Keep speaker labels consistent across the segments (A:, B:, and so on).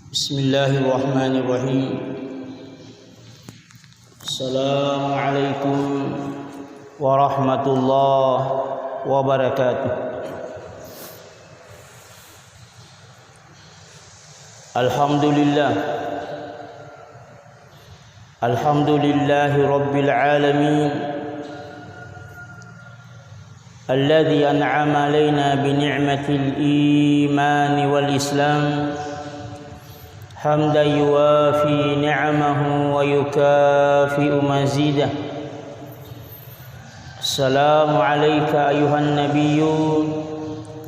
A: Bismillahirrahmanirrahim. Assalamualaikum warahmatullahi wabarakatuh. Alhamdulillahi rabbil alamin, alladhi an'ama alaina bi ni'matil iman wal islam, حمدا يوافي نعمه ويكافئ مزيده. السلام عليك أيها النبي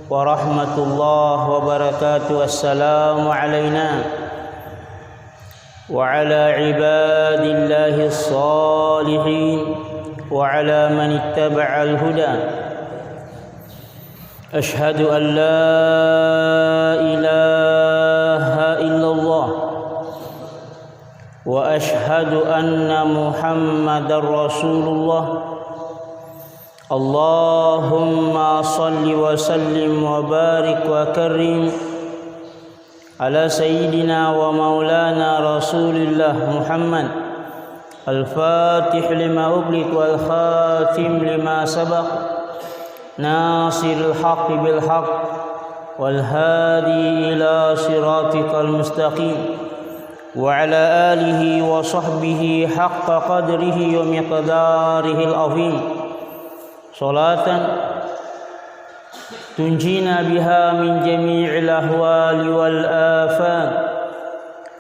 A: ورحمة الله وبركاته. السلام علينا وعلى عباد الله الصالحين وعلى من اتبع الهدى. أشهد أن لا إله إلا الله وأشهد أن محمدا رسول الله. اللهم صل وسلم وبارك وكرم على سيدنا ومولانا رسول الله محمد الفاتح لما أغلق والخاتم لما سبق ناصر الحق بالحق والهادي إلى صراطك المستقيم وعلى آله وصحبه حق قدره ومقداره العظيم، صلاة تنجينا بها من جميع الأهوال والآفات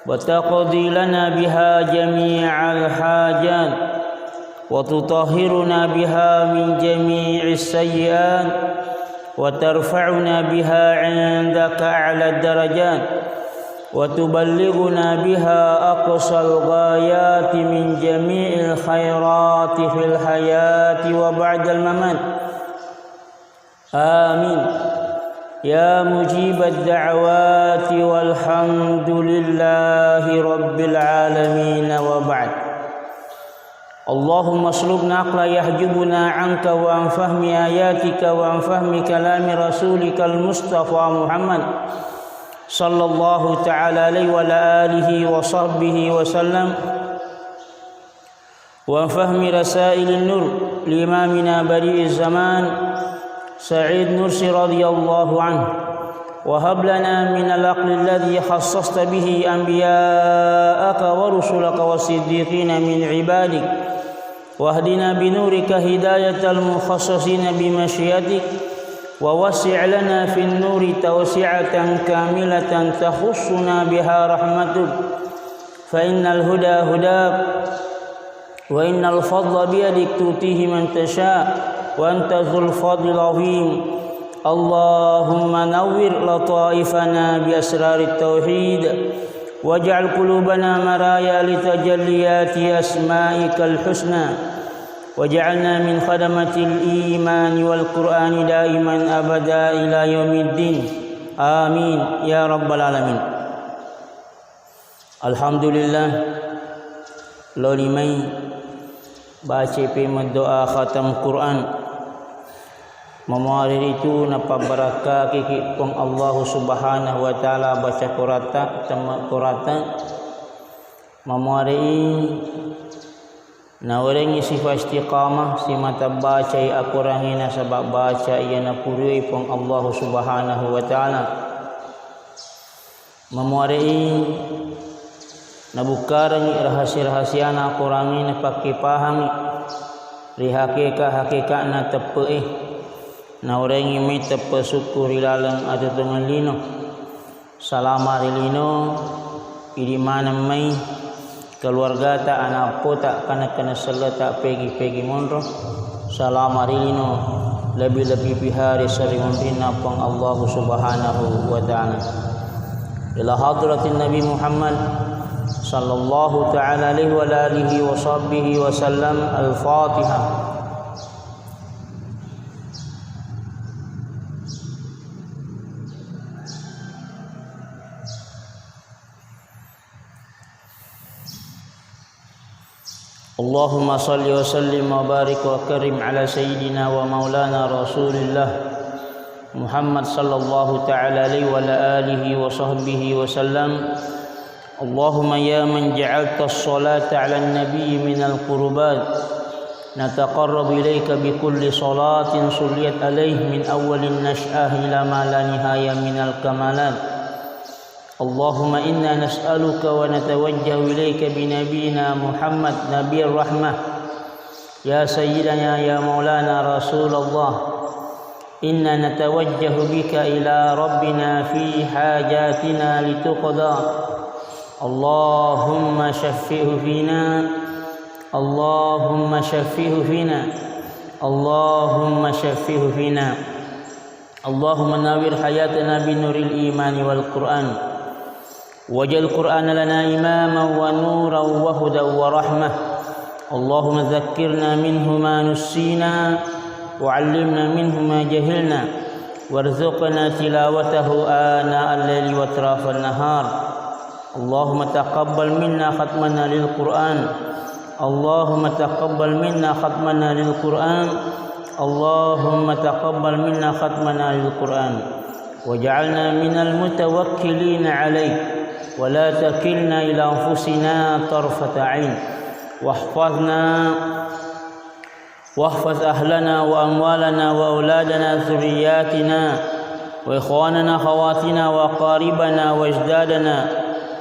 A: وتقضي لنا بها جميع الحاجات وتطهرنا بها من جميع السيئات وترفعنا بها عندك أعلى الدرجات وتبلغنا بها أقصى الغايات من جميع الخيرات في الحياة وبعد الممات. آمين يا مجيب الدعوات، والحمد لله رب العالمين. وبعد، اللهم اسلبنا عقلا يحجبنا عنك وعن فهم آياتك وعن فهم كلام رسولك المصطفى محمد صلى الله تعالى عليه وعلى آله وصحبه وسلم، وعن فهم رسائل النور لإمامنا بديع الزمان سعيد نرسي رضي الله عنه. وهب لنا من العقل الذي خصصت به أنبياءك ورسلك والصديقين من عبادك، واهدنا بنورك هداية المخصصين بمشيئتك، ووسع لنا في النور توسعة كاملة تخصنا بها رحمتك، فإن الهدى هداك وإن الفضل بيدك تؤتيه من تشاء وأنت ذو الفضل العظيم. اللهم نور لطائفنا بأسرار التوحيد، واجعل قلوبنا مرايا لتجليات أسمائك الحسنى، وجعلنا من خدمة الإيمان والقرآن دائما أبدا إلى يوم الدين. آمين يا رب العالمين. Alhamdulillah, lolimai baca doa khatam Quran memari itu napa barakah kiki pong Allah Subhanahu wa taala baca Qurata memari na orang sifat istiqamah si mata baca akurangina sebab baca iana purui pong Allah Subhanahu wa taala memari na bukarang rahasia-rahasia na akurangina pakipahami ri hakika na tepe na orang imi tepe syukuri lalang ada dengan lino salama rilino idi mana mai keluarga tak anak po tak kana sala tak pegi monro salama rilino lebih bihari sarimundina pang Allah Subhanahu wa taala ila hadratin Nabi Muhammad sallallahu ta'ala alaihi wa alihi wa sahbihi wa sallam. Al-Fatihah. Allahumma salli wa sallim wa barik wa karim ala sayyidina wa maulana rasulillah Muhammad sallallahu ta'ala alaihi wa alihi wa sahbihi wa sallam. اللهم يا من جعلت الصلاة على النبي من القربات نتقرب إليك بكل صلاة صليت عليه من أول النشأة إلى ما لا نهاية من الكمالات. اللهم إنا نسألك ونتوجه إليك بنبينا محمد نبي الرحمة يا سيدنا يا مولانا رسول الله، إنا نتوجه بك إلى ربنا في حاجاتنا لتقضى. اللهم شفعه فينا، اللهم شفعه فينا، اللهم شفعه فينا. اللهم نور حياتنا بنور الإيمان والقرآن، واجعل القرآن لنا إماما ونورا وهدى ورحمة. اللهم ذكرنا منه ما نسينا وعلمنا منه ما جهلنا، وارزقنا تلاوته آناء الليل وأطراف النهار. اللهم تقبل منا ختمنا للقرآن، اللهم تقبل منا ختمنا للقرآن، اللهم تقبل منا ختمنا للقرآن، وجعلنا من المتوكلين عليك، ولا تكلنا إلى أنفسنا طرفة عين. واحفظ أهلنا وأموالنا وأولادنا ذرياتنا وإخواننا خواتنا وأقاربنا وأجدادنا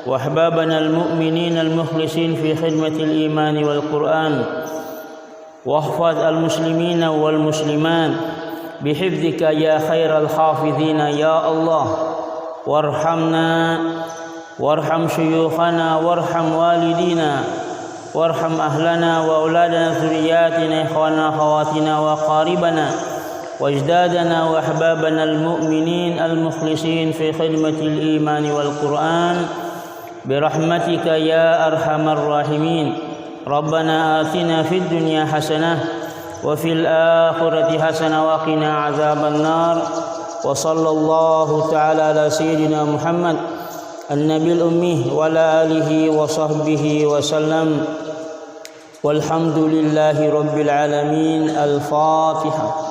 A: وأحبابنا المؤمنين المخلصين في خدمة الإيمان والقرآن. واحفظ المسلمين والمسلمات بحفظك يا خير الحافظين يا الله. وارحمنا وارحم شيوخنا وارحم والدينا وارحم أهلنا وأولادنا ذرياتنا إخواننا خواتنا وأقاربنا وأجدادنا وأحبابنا المؤمنين المخلصين في خدمة الإيمان والقرآن برحمتك يا أرحم الراحمين. ربنا آتنا في الدنيا حسنة وفي الآخرة حسنة وقنا عذاب النار. وصلى الله تعالى على سيدنا محمد النبي الأمي وعلى آله وصحبه وسلم، والحمد لله رب العالمين. الفاتحة.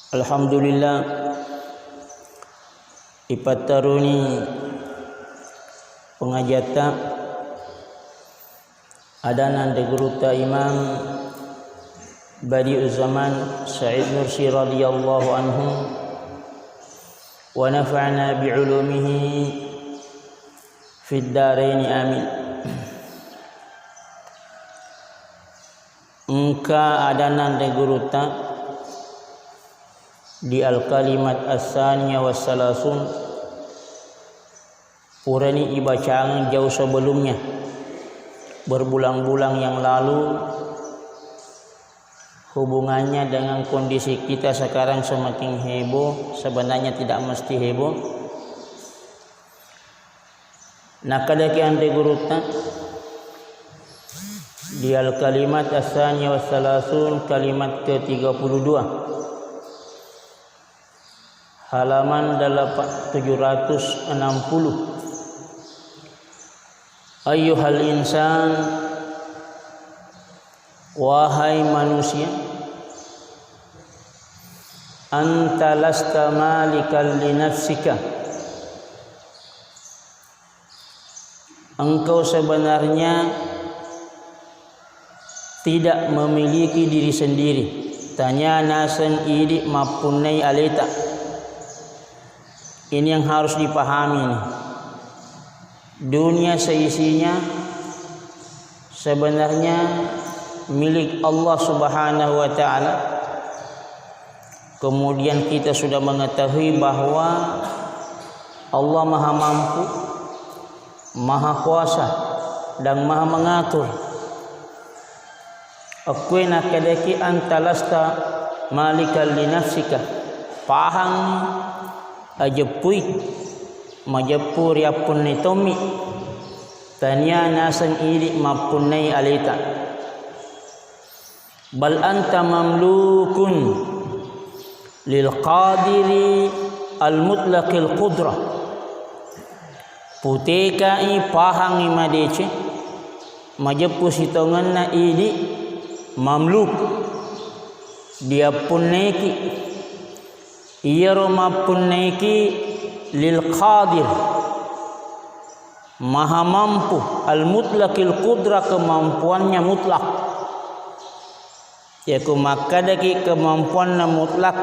A: Alhamdulillah ipataruni pengajata adanan de guruta Imam Badi'uz Zaman Sa'id Nursi radhiyallahu anhu wa nafa'na bi'ulumihi fid darain amin. Engka adanan de guruta di al-kalimat as-saniyah was-salasun purani ibacaan jauh sebelumnya, berbulan-bulan yang lalu. Hubungannya dengan kondisi kita sekarang semakin heboh, sebenarnya tidak mesti heboh. Nakadaki ante gurutna di al-kalimat as-saniyah was-salasun kalimat ke-32 halaman 760. Ayyuhal insan, wahai manusia, anta lasta malikan li nafsika, engkau sebenarnya tidak memiliki diri sendiri. Tanya nasan idik mapunai aleta. Ini yang harus dipahami nih. Dunia seisinya sebenarnya milik Allah Subhanahu wa taala. Kemudian kita sudah mengetahui bahwa Allah Maha Mampu, Maha Kuasa dan Maha Mengatur. Aku nak kadaki antalasta malikal li nafsika. Pahang ajepui majapur yapun ni tomi tanya nasan idik mapunai alita, bal anta mamlukun lil qadiri al mutlaqil qudrah. Putekai pahang imadece majepu sitonganna idi mamluk dia pun naiki iya roma pun naiki lil qadir maha mampu al mutlaqil qudra kemampuannya mutlak yaku makadaki kemampuanna mutlak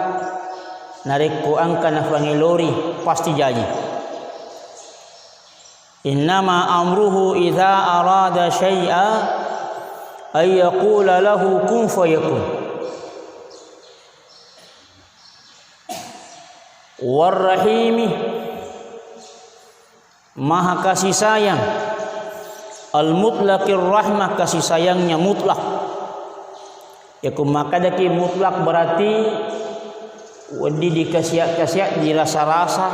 A: nariku angkana fangilori pasti jadi innama amruhu idza arada syai'a ay yaqula lahu kun fayakun warrahimi maha kasih sayang al mutlaqir rahmah kasih sayangnya mutlak yaku makadaki mutlak berarti wedi dikasiak-kasiak dirasa-rasa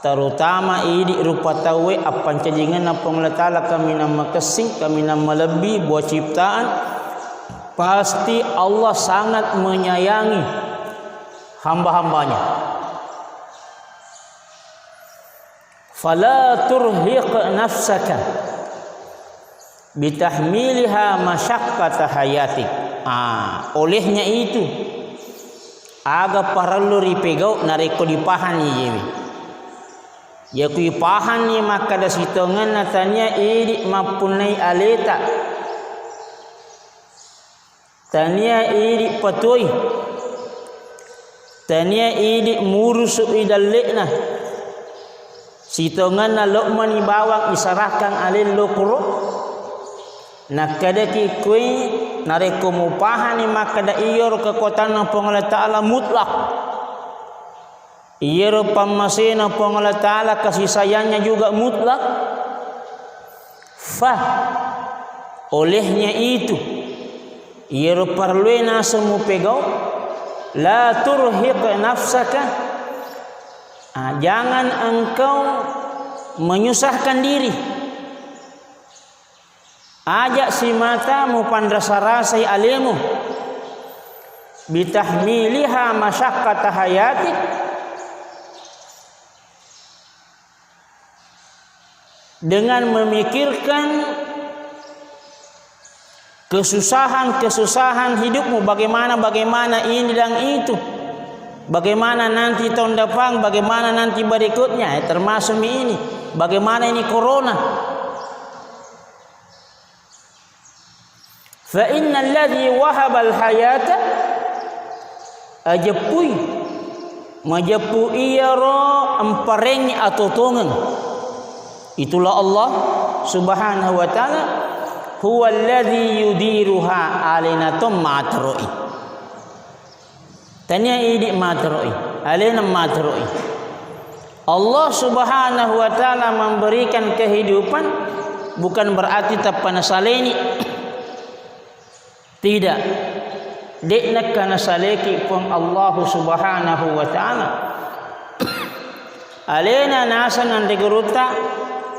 A: terutama idi rupa tawe apan cajingan apa Taala kami nama kesing kami nama lebih buat ciptaan pasti Allah sangat menyayangi hamba-hambanya fala turhiq nafsaka bitahmilha masyaqqata hayatik olehnya itu aga perlu ripegau nareko dipahani yewi ya kui pahani maka da sitongan natanya idi mapunai aleta tania idi patoi tania idi murusu idallena sitongan na lokman ibawang isarahkan alil lokuro nakadaki kui nareko mupahani maka da iyor kekuatan Allah Taala mutlak iyor pamasina Allah Taala kasih sayangnya juga mutlak olehnya itu iyor parluena semu pegau la turhiq nafsaka jangan engkau menyusahkan diri ajak si matamu pandrasarasai alemu bitahmiliha masyaqqata hayatik dengan memikirkan kesusahan hidupmu bagaimana ini dan itu bagaimana nanti tahun depan bagaimana nanti berikutnya termasuk ini bagaimana ini corona fa innal ladzi wahaba al hayata ajapui majapu iyaro emparengi atotongan itulah Allah subhanahu wa ta'ala huwa alladzi yudiruha alaina matroi tanya idi matroi alaina matroi Allah subhanahu wa ta'ala memberikan kehidupan bukan berarti tapana saleni tidak deknak kana saleki pun Allah subhanahu wa ta'ala alena nasan anteguruta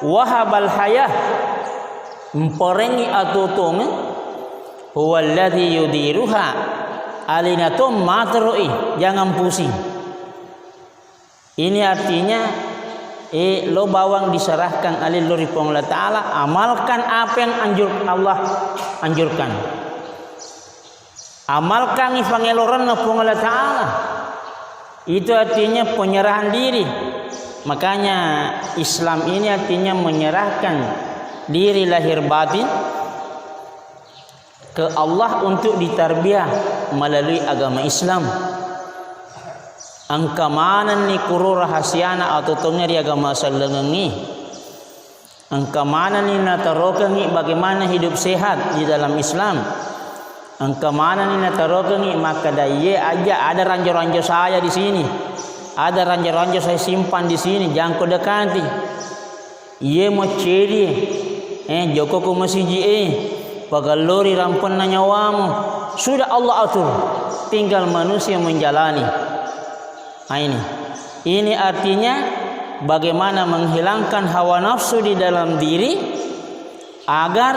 A: wahabal hayah memperengi atutong huwa alladhi yudiruha alena tum matroi jangan pusing ini artinya lo bawang diserahkan alil dari Allah Ta'ala amalkan apa yang Allah anjurkan amalkan ifangeloran Allah Ta'ala itu artinya penyerahan diri makanya Islam ini artinya menyerahkan diri lahir batin ke Allah untuk ditarbiyah melalui agama Islam angkamanan ni kuru rahasiana atau tongnya di agama salengengi angkamanan ni natarokengi bagaimana hidup sehat di dalam Islam angkamanan ni natarokengi maka daya aja ada ranjo-ranjo saya di sini ada ranjo-ranjo saya simpan di sini jangan kau dekati ye mau ceri joko ku masih pagalori rampan nyawamu sudah Allah atur tinggal manusia menjalani ini artinya bagaimana menghilangkan hawa nafsu di dalam diri agar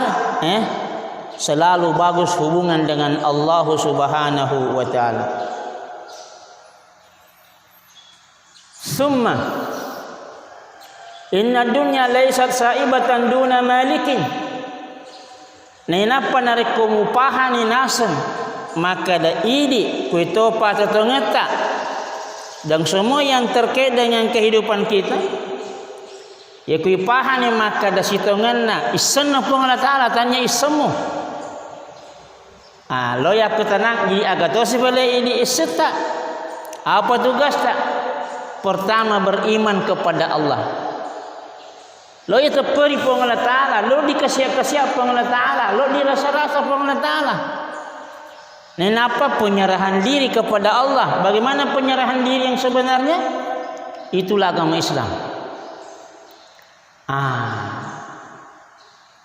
A: selalu bagus hubungan dengan Allah Subhanahu wa ta'ala. Summa inna dunya laysat saibatan duna malikin Nenapa narik kumupahan ni nasan maka da idi kuitopa tetongeta dan semua yang terkait dengan kehidupan kita ya kuipahan ni maka da sitonganna isenna pun Allah Taala tanya isemu lo ya ketenang di agatosi bale ini iseta apa tugas tak pertama beriman kepada Allah lo itu peri pun Allah Taala lo dikasih-kasih pun Allah Taala lo dirasa-rasa pun Allah Taala. Nenapa penyerahan diri kepada Allah? Bagaimana penyerahan diri yang sebenarnya? Itulah agama Islam.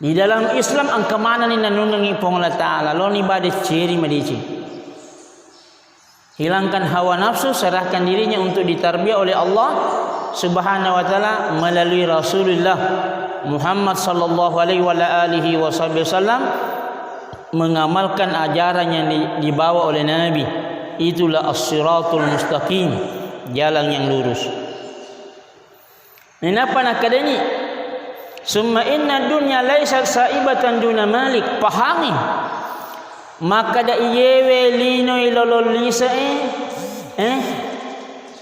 A: Di dalam Islam angka mana ni nanungangi pun Allah Taala lo ni bade ciri madici. Hilangkan hawa nafsu, serahkan dirinya untuk ditarbiyah oleh Allah Subhanahu wa taala melalui Rasulullah Muhammad sallallahu alaihi wasallam mengamalkan ajaran yang dibawa oleh Nabi. Itulah as-siratul mustaqim, jalan yang lurus. Kenapa nak kadani? Summa inna dunya laysat saibatan duna malik. Pahami. Maka da iyewe lino ilololisa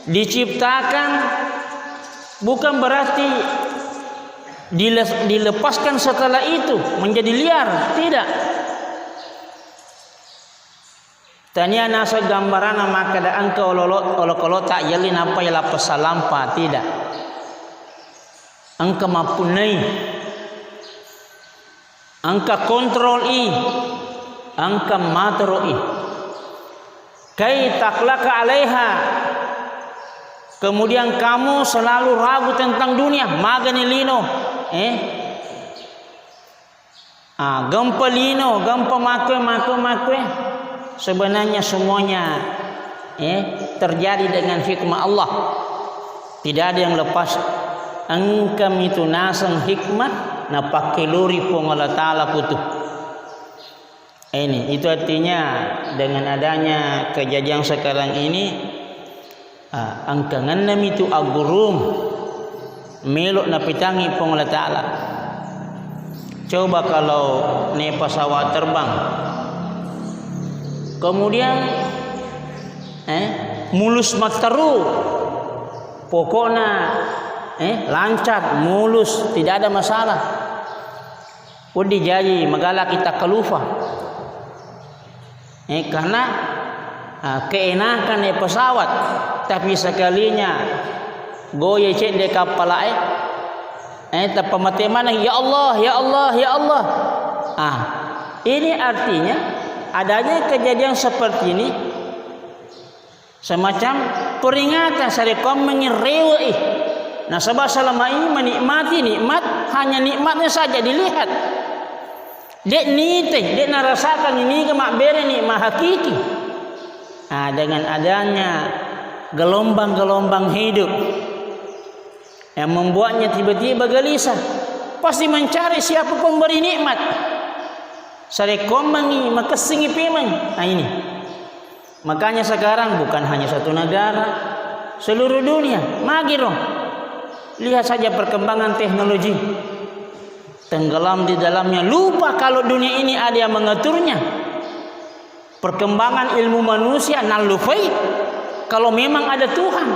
A: diciptakan bukan berarti dilepaskan setelah itu menjadi liar, tidak. Tania nasa gambarana maka da angka olok tak yalin apa ya lapas salampa, tidak. Angka mapunai, angka kontrol angka matro kai taklaka alaiha. Kemudian kamu selalu ragu tentang dunia, magani lino, gempa lino, gempa makwe. Sebenarnya semuanya terjadi dengan hikmah Allah. Tidak ada yang lepas. Engkam itu nasang hikmah na pakai luri pun Allah Taala putu. Ini itu artinya dengan adanya kejadian sekarang ini angkangan nam itu agurum melok na pitangi pun Allah Taala. Coba kalau ni pesawat terbang kemudian mulus materu, pokoknya lancar, mulus, tidak ada masalah. Udah jadi magala kita kelufa. Karena keenakan pesawat, tapi sekalinya goye cek de kapal tapi mati mana ya Allah, ya Allah, ya Allah. Ini artinya adanya kejadian seperti ini semacam peringatan sari kaum mengirewi. Nah, sebab selama ini menikmati nikmat hanya nikmatnya saja dilihat. Dek nite, dek narasakan ini kemak bere nikmat hakiki. Dengan adanya gelombang-gelombang hidup yang membuatnya tiba-tiba gelisah, pasti mencari siapa pemberi nikmat. Sare komangi makasingi piman. Ini. Makanya sekarang bukan hanya satu negara, seluruh dunia magiro. Lihat saja perkembangan teknologi. Tenggelam di dalamnya, lupa kalau dunia ini ada yang mengaturnya. Perkembangan ilmu manusia nalufai kalau memang ada Tuhan.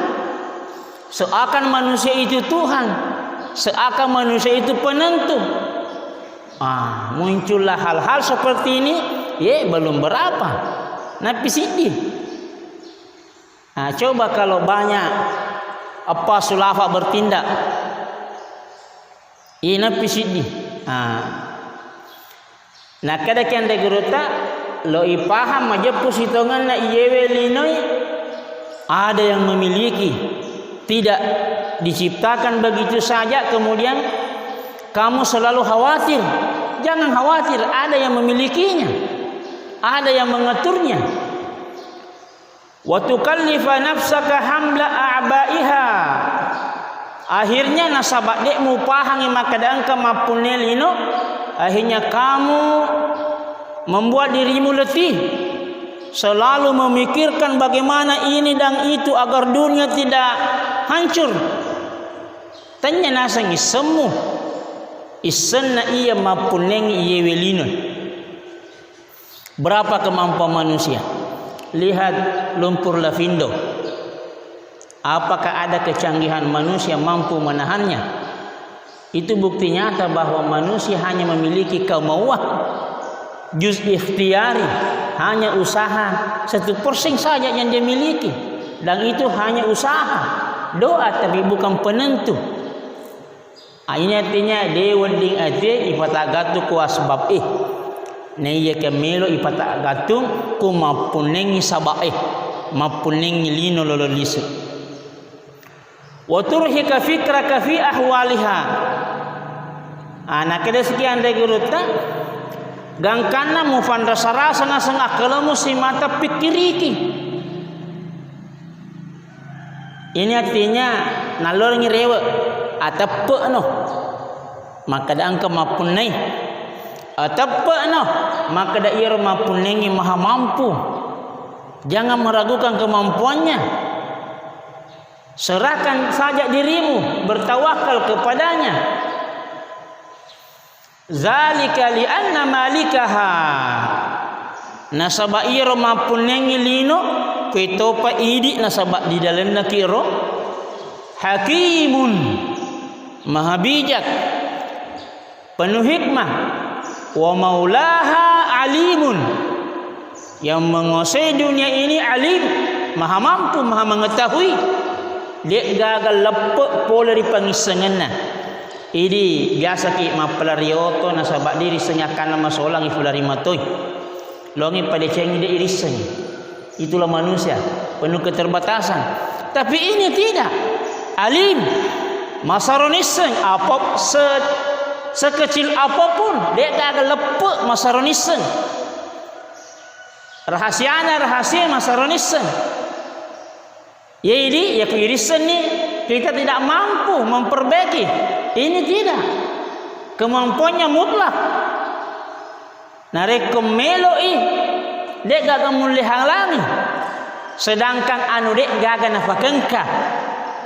A: Seakan manusia itu Tuhan, seakan manusia itu penentu. Muncullah hal-hal seperti ini, belum berapa. Napi sidi. Coba kalau banyak apa sulafa bertindak, napi sidi. Nah kadang-kadang degeruta lo ipaham majepu sitongan na iyewe linoi ada yang memiliki, tidak diciptakan begitu saja kemudian kamu selalu khawatir. Jangan khawatir, ada yang memilikinya, ada yang mengaturnya. Wa tukallifa nafsaka hamla a'baiha. Akhirnya nasabak dek mupahangi makadang kamapunelino, akhirnya kamu membuat dirimu letih, selalu memikirkan bagaimana ini dan itu agar dunia tidak hancur. Tanya nasangi semu isenna iya mapuneng iye welino. Berapa kemampuan manusia? Lihat lumpur lapindo. Apakah ada kecanggihan manusia mampu menahannya? Itu bukti nyata bahwa manusia hanya memiliki kemauan, juz ikhtiyari, hanya usaha 1% saja yang dia miliki, dan itu hanya usaha, doa tapi bukan penentu. Ini artinya dewa ding ate ipatagatu ku asbab Naya kemelo ipatagatung ku mapunengi sabae, mapunengi lino lololisu. Wa turhika fikraka fi ahwaliha. Anak ada sekian deguruta gangkana mu fandra sarasa na sang akalamu si mata pikiriki. Ini artinya nalor ngirewe atape no maka da angka mapunai atape no maka da ia mapunengi maha mampu. Jangan meragukan kemampuannya. Serahkan saja dirimu, bertawakal kepadanya. Zalika li anna malikaha nasaba iro mapunengi lino ketopa idi nasaba di dalamna kiro hakimun maha bijak penuh hikmah wa maulaha alimun yang menguasai dunia ini alim maha mampu maha mengetahui. Dia gagal lepek pola di pangisenganna. Ini biasa ki maplarioto nasabak diri senyakan nama solang ifulari matoi. Longi pada cengi dia irisan. Itulah manusia penuh keterbatasan. Tapi ini tidak. Alim, masaronisan apa sekecil apapun dia gagal lepek masaronisan. Rahasia masaronisan. Jadi ya keirisan ni kita tidak mampu memperbaiki. Ini tidak. Kemampuannya mutlak. Narekom meloi dek gagal mulih halangi. Sedangkan anu dek gagal nafakengka.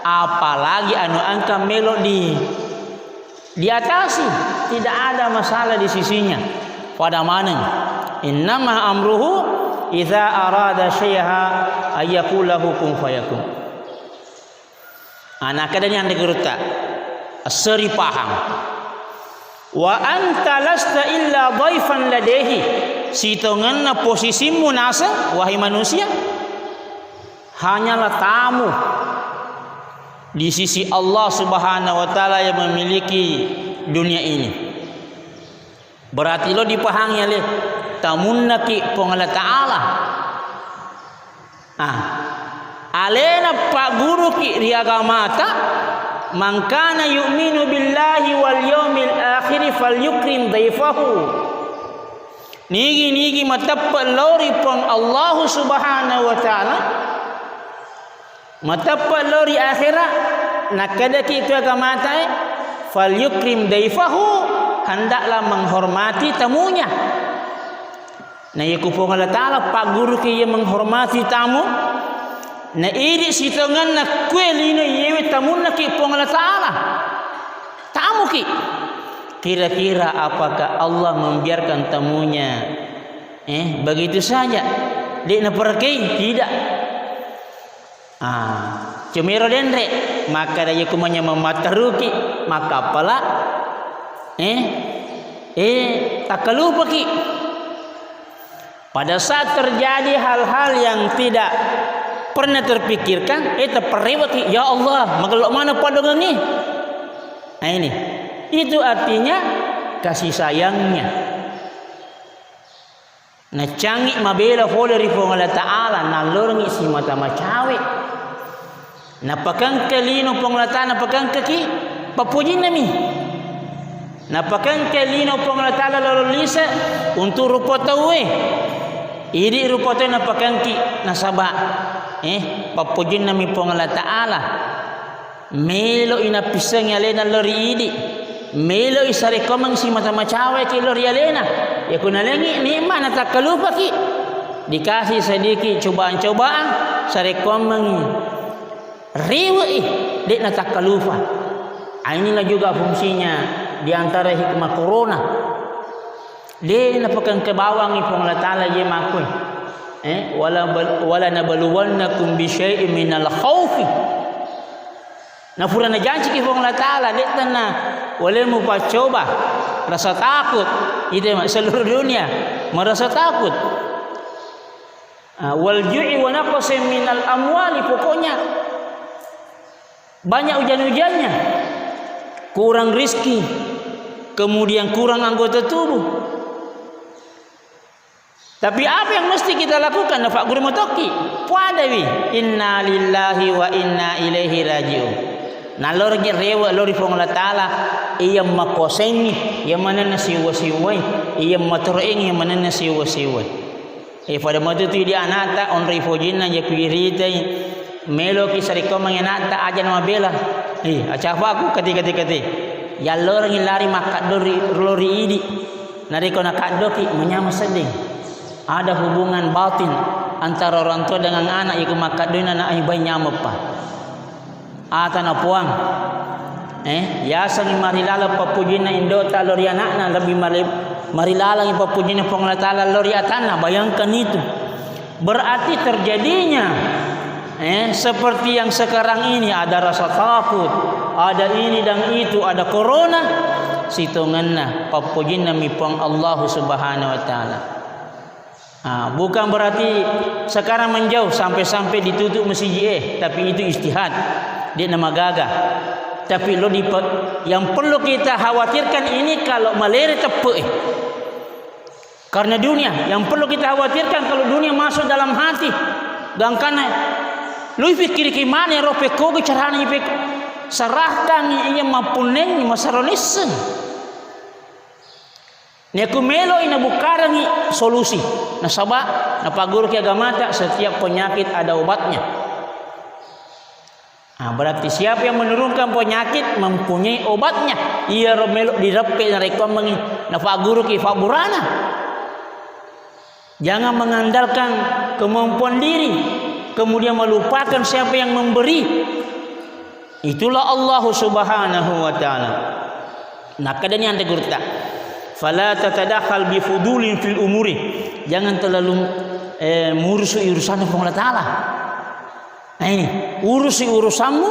A: Apalagi anu angka melo diatasi, tidak ada masalah di sisinya. Pada mana? Innama amruhu idza arada syai'a ayyaqulahu kun fayakun. Anak kadang yang digeruta seri paham. Wa anta lasta illa dhaifan ladaihi. Sitonganna posisimu nasa wahai manusia hanyalah tamu di sisi Allah Subhanahu wa taala yang memiliki dunia ini. Berarti lo dipahami oleh tamunna ki pengala taala. Alena pak guru ki riagamata man kana yu'minu billahi wal yawmil akhir falyukrim dhaifahu. Nigi matappa lori pong Allah Subhanahu wa taala. Matappa lori akhirat nakada ki itu agamata falyukrim dhaifahu, hendaklah menghormati tamunya. Nah ya kupong Allah Ta'ala pak guru ki yang menghormati tamu. Nah ini sitongan na kuelino yewe tamu na ki pong Allah Ta'ala. Tamu ki. Kira-kira apakah Allah membiarkan tamunya begitu saja dia na pergi? Tidak. Cemero dendre maka daya kumanya memataruki maka pala tak lupa ki. Pada saat terjadi hal-hal yang tidak pernah terpikirkan, terperewaki, ya Allah, magelok mana padongan ni? Nah ini, itu artinya kasih sayangnya. Nah canggih mabela dari Allah Ta'ala, nalorngi si mata macawe. Napakang kalino Allah Ta'ala, napakang kaki, papujin nami. Napakang kalino Allah Ta'ala lalu lisa untuk rupa tawe. Iri rupa tawe napakang ki nasaba. Papujin nami Allah Ta'ala. Melo inapisang yalena lori idi. Melo isari komang si mata macawe ki lori yalena. Ya kunalengi nikmat natakalupa ki. Dikasih sedikit cobaan-cobaan sari komang riwa dek natakalupa. Inilah juga fungsinya di antara hikmah corona. Dia napakan ke bawang ni pun Allah Taala je makui. Wala nabluwannakum bi syai'in minal khaufi. Na purana janji ki pun Allah Taala dia tanah boleh mu coba rasa takut itu seluruh dunia merasa takut. Wal ju'i wa naqsin minal amwali, pokoknya banyak hujan-hujannya, kurang rizki, kemudian kurang anggota tubuh. Tapi apa yang mesti kita lakukan? Nafak guru motoki. Puadawi. Inna lillahi wa inna ilaihi rajiun. Nalor rewa lori fong Allah Taala iya makosengi iya mana nasiwa-siwai iya matoring iya mana nasiwa-siwai. Pada matu tu dia anata on rifojina je kuirita melo ki sariko mangenata aja nama bela. Acafa aku kati. Ya lor ngilari makat lori idi. Nariko nakadoki menyama sedih. Ada hubungan batin antara orang tua dengan anak iku makaduna na ay bay nyama pa. Ata na puang. Ya sang marilala papujina indota lori anakna lebih marilala papujina pong Allah Taala lori atana. Bayangkan itu. Berarti terjadinya seperti yang sekarang ini ada rasa takut, ada ini dan itu, ada corona. Situnganna papujina mipong Allah Subhanahu wa taala. Bukan berarti sekarang menjauh sampai ditutup masjid tapi itu istihad dia nama gagah. Tapi yang perlu kita khawatirkan ini kalau malaria tepe. Karena dunia yang perlu kita khawatirkan kalau dunia masuk dalam hati dan karena lu fikir gimana rope ko caranya ipek serahkan ia mapuneng masaronisen. Ni aku melo ina bukarangi solusi. Nasaba na paguru ki agama ta setiap penyakit ada obatnya. Berarti siapa yang menurunkan penyakit mempunyai obatnya. Ia melo direpe na rekomeng na paguru ki faburana. Jangan mengandalkan kemampuan diri kemudian melupakan siapa yang memberi. Itulah Allah Subhanahu wa taala. Nah, kadang yang tegurta fala tatadakhal bi fudulin fil umuri, jangan terlalu mengurus urusan Allah Taala. Nah ini urusi urusanmu,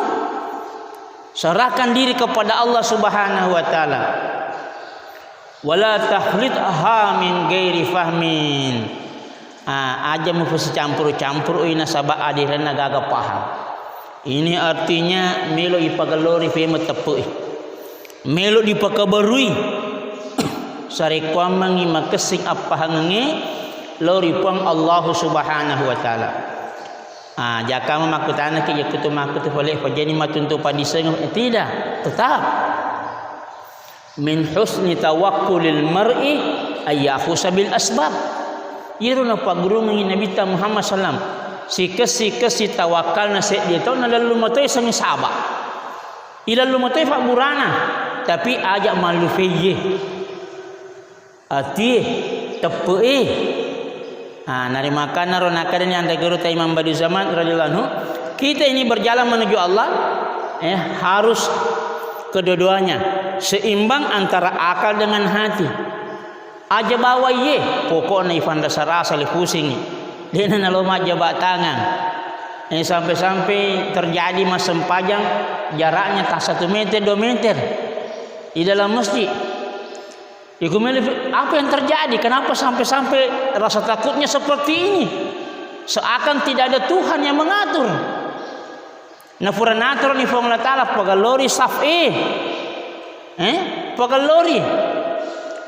A: serahkan diri kepada Allah Subhanahu wa taala. Wala tahlitha min ghairi fahmin. Aja mu campur-campur ina sabak adirana gaga paham. Ini artinya melo ipagalori fema tepu. Melo dipakabarui sari kuamangi makesing apa hange lori pang Allah Subhanahu wa taala. Jaka makutana ki yakutu makut boleh pajani matuntu padiseng tidak, tetap min husni tawakkulil mar'i ayyakhus bil asbab. Iruna paguru ngi Nabi Muhammad sallam si tawakal na se dia tahu na lalu matay sang saba. Ilalu matay fa burana tapi ajak malu feye. Ati tepe nari makan naron akadan yang guru ta Imam Badi Zaman radhiyallahu anhu. Kita ini berjalan menuju Allah harus kedua-duanya seimbang antara akal dengan hati. Aja bawa ye pokoknya ifan dasar asal pusing dia naloma jabat tangan sampai terjadi masa sempajang jaraknya tak 1 meter 2 meter di dalam masjid. Apa yang terjadi? Kenapa sampai rasa takutnya seperti ini? Seakan tidak ada Tuhan yang mengatur. Nafuranatur ni fong Allah Taala pagalori safi. Pagalori.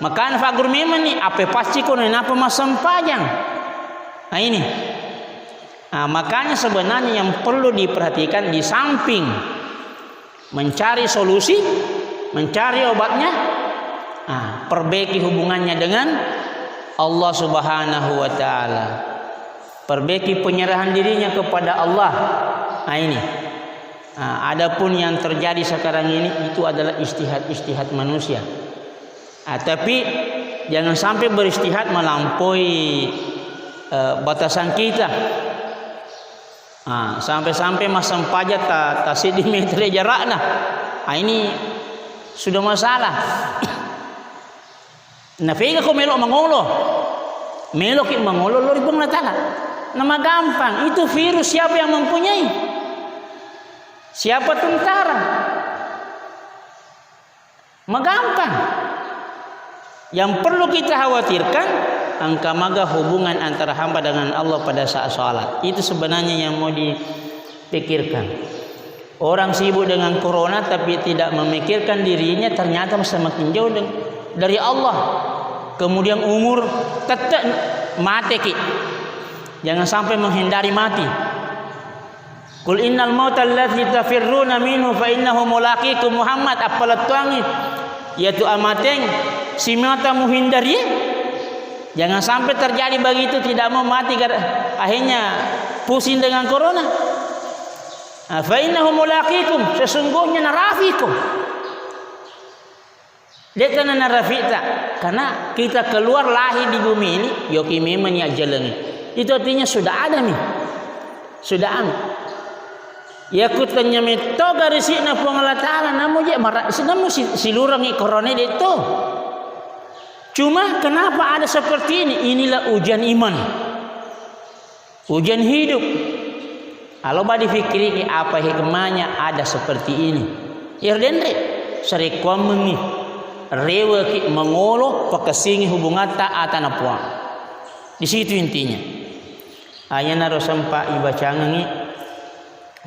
A: Maka fagur memang ni apa pasti kono napa masam panjang. Nah ini. Makanya sebenarnya yang perlu diperhatikan di samping mencari solusi, mencari obatnya, perbaiki hubungannya dengan Allah Subhanahu wa taala. Perbaiki penyerahan dirinya kepada Allah. Nah ini. Adapun yang terjadi sekarang ini itu adalah istihad manusia. Tapi jangan sampai beristihad melampaui batasan kita. Sampai-sampai masam pajak tak sedimeter jaraknya. Ini sudah masalah. Na fega ko melok mangolo. Melok ki mangolo lori pang natala. Nama gampang. Itu virus siapa yang mempunyai? Siapa tentara? Magampang. Yang perlu kita khawatirkan angka maga hubungan antara hamba dengan Allah pada saat sholat. Itu sebenarnya yang mau dipikirkan. Orang sibuk dengan corona tapi tidak memikirkan dirinya ternyata semakin jauh dari Allah. Kemudian umur tetap mati ki. Jangan sampai menghindari mati. Qul innal mauta allazi tafirruna minhu fa innahu mulaqikum Muhammad apalat tuangi. Yaitu amateng si mata menghindari. Jangan sampai terjadi begitu tidak mau mati akhirnya pusing dengan corona. Fa innahu mulaqikum sesungguhnya narafikum. Dia kena narafita karena kita keluar lahir di bumi ini yoki memang ya jalan. Itu artinya sudah ada nih. Sudah ada. Ya kutanya meto garisi na Allah Taala namu je namu silurangi corona itu. Cuma kenapa ada seperti ini? Inilah ujian iman. Ujian hidup. Kalau badi fikiri apa hikmahnya ada seperti ini. Irdendre sari komengi rewa ki mengolo pakasingi hubungan taatan apa. Di situ intinya. Ayana rosampa ibacangan ni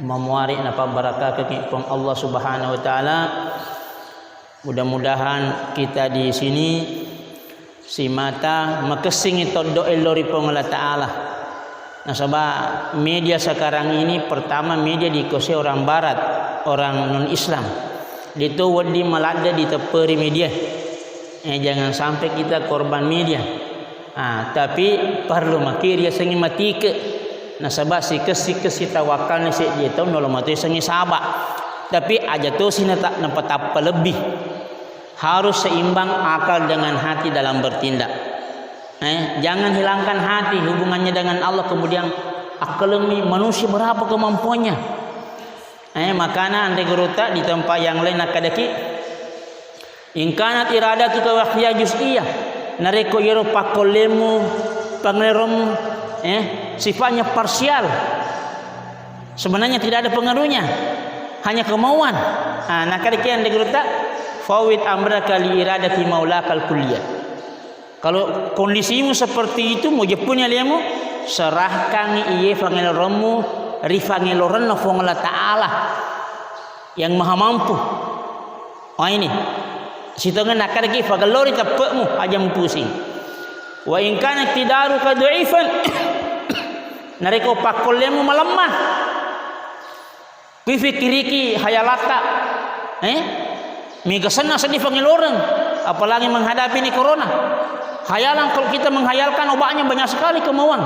A: memuari napa barakah ke Allah Subhanahu wa taala. Mudah-mudahan kita di sini si mata makesingi todo elori Allah taala. Nah sebab media sekarang ini pertama media dikuasai orang barat, orang non Islam. Itu wadi malada diteperi media. Jangan sampai kita korban media. Tapi perlu makir ya sengi matike. Nah sebab si kesi tawakal ni si dia tahu nolong mati sengi sabak. Tapi aja tu sini tak nampak apa lebih. Harus seimbang akal dengan hati dalam bertindak. Jangan hilangkan hati hubungannya dengan Allah kemudian akal ini manusia berapa kemampuannya. Makanya ande geruta di tempat yang lain akadaki. Ingkanat iradatuka wahya juz'iyah. Nareko yero pakolemu pangerom sifatnya parsial. Sebenarnya tidak ada pengaruhnya, hanya kemauan. Nah kalian digeruta fawid amraka li iradati maulakal kulliyah. Kalau kondisimu seperti itu mau jepunya liamu serahkan iye pangeromu rifangeloran na Allah Taala yang maha mampu. Ini sitangan nak lagi fagalori tapmu aja pusing. Wa in kana tidaruka dhaifan nareko pakolemu melemah. Pifikiriki hayalata miga sana sedih pangiloran apalagi menghadapi ini corona. Hayalan kalau kita menghayalkan obatnya banyak sekali kemauan.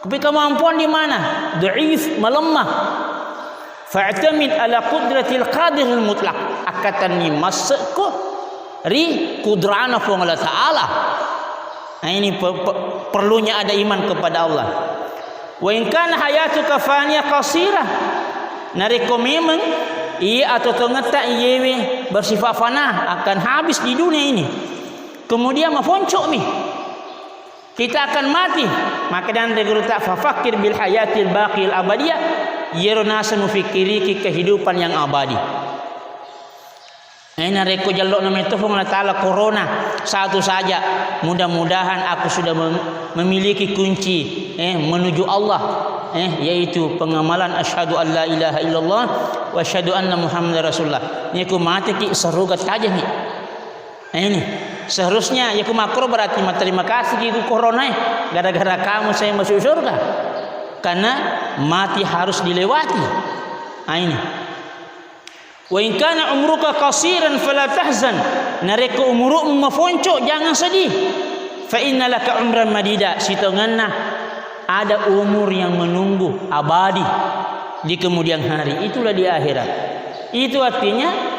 A: Tapi kemampuan di mana? Dhaif, melemah. Fa'tamid ala qudratil qadiril mutlaq akatan ni masku ri kudrana Allah Taala. Ini perlunya ada iman kepada Allah. Wa in kana hayatuka faniyah qasirah nariko memang ia atau tengata iyewe bersifat fana akan habis di dunia ini. Kemudian mafoncok mi kita akan mati. Maka dan regruta fafakir bil hayatil baqil abadiyah yero nasa mufikiri kehidupan yang abadi. Ina reko jalok nama itu Allah Taala corona satu saja. Mudah-mudahan aku sudah memiliki kunci menuju Allah yaitu pengamalan asyhadu an la ilaha illallah wa asyhadu anna muhammadar rasulullah. Ni aku mati ki serugat saja ni. Ini seharusnya ya aku makro berarti terima kasih ki corona gara-gara kamu saya masuk surga. Karena mati harus dilewati. Ini. Wa in kana umruka qasiran fala tahzan. Nareko umurukmu mafonco jangan sedih. Fa innalaka umran madida. Sitonganna ada umur yang menunggu abadi di kemudian hari. Itulah di akhirat. Itu artinya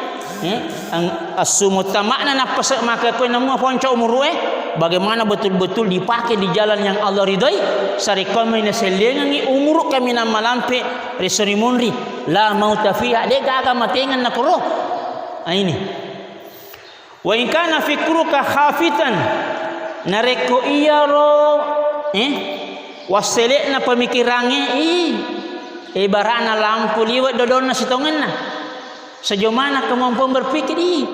A: as-sumut makna napa maka kowe namu fonco umur bagaimana betul-betul dipakai di jalan yang Allah ridai sari kami naselengi umur kami na malampe resori munri la mauta fiha de gaga matengan nakoro ini Wa in kana fikruka khafitan nareko iya ro waselekna pemikirannya ibaratna lampu liwat dodonna sitongenna sejomana kemampuan berpikir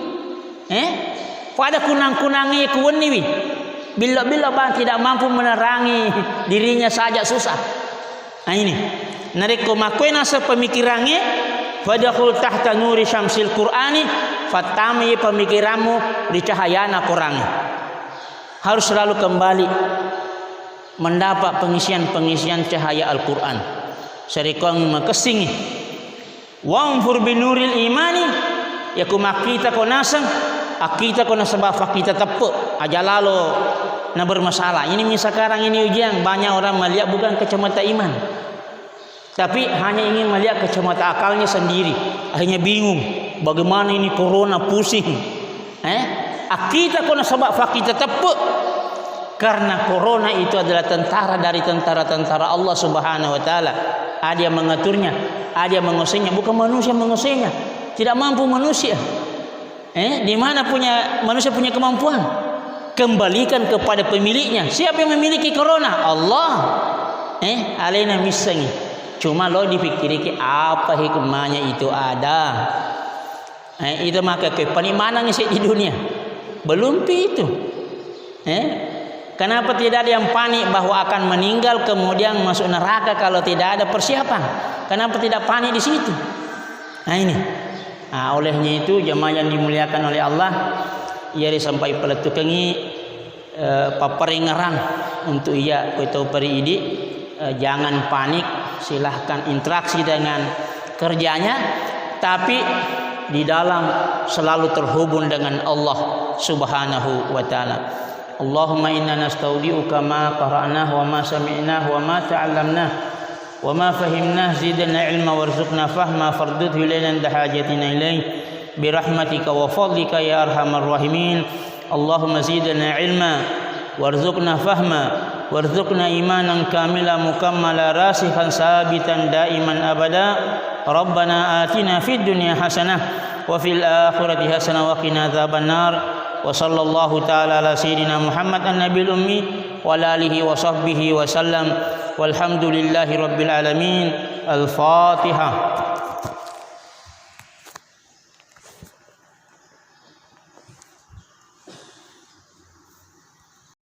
A: pada kunang-kunangi kuweni wi bila-bila bang tidak mampu menerangi dirinya saja susah. Nah ini nareko makwena sepemikirannya fadkhul tahta nuri syamsil qur'ani fatami pemikiranmu di cahayana Quran. Harus selalu kembali mendapat pengisian cahaya Al-Quran. Serikong makesingi. Wa'mfur binuril imani yaku makita ko nasang akita ko nasabah kita tepuk aja lalu na bermasalah. Ini sekarang ini ujian banyak orang melihat bukan kacamata iman, tapi hanya ingin melihat kacamata akalnya sendiri. Akhirnya bingung bagaimana ini corona pusing. Akita ko nasabah kita tepuk karena corona itu adalah tentara dari tentara-tentara Allah Subhanahu wa taala. Ada yang mengaturnya, ada yang menguasainya, bukan manusia menguasainya. Tidak mampu manusia. Di mana manusia punya kemampuan? Kembalikan kepada pemiliknya. Siapa yang memiliki corona? Allah. Alaina misangi. Cuma lo dipikiri apa hikmahnya itu ada. Itu maka kepenikmatan di dunia. Belum itu. Kenapa tidak ada yang panik bahwa akan meninggal kemudian masuk neraka kalau tidak ada persiapan? Kenapa tidak panik di situ? Nah ini. Olehnya itu jemaah yang dimuliakan oleh Allah, ia sampai peletukangi paperingerang untuk ia kau peri ini jangan panik, silahkan interaksi dengan kerjanya, tapi di dalam selalu terhubung dengan Allah Subhanahu wa taala. Allahumma inna nastaudi'uka ma qara'nahu wa ma sami'nahu wa ma ta'allamnahu wa ma fahimnahu zidna ilma warzuqna fahma fardudhu ilaina inda hajatina ilaih birahmatika wa fadlika ya arhamar rahimin. Allahumma zidna ilma warzuqna fahma warzuqna imanan kamila mukammala rasikhan sabitan daiman abada. Rabbana atina fid dunya hasanah wa fil akhirati hasanah wa qina adzabannar. Wa sallallahu ta'ala ala sayyidina Muhammad an-nabiyil ummi wa alihi wa sahbihi wa sallam walhamdulillahi rabbil alamin. Al-Fatihah.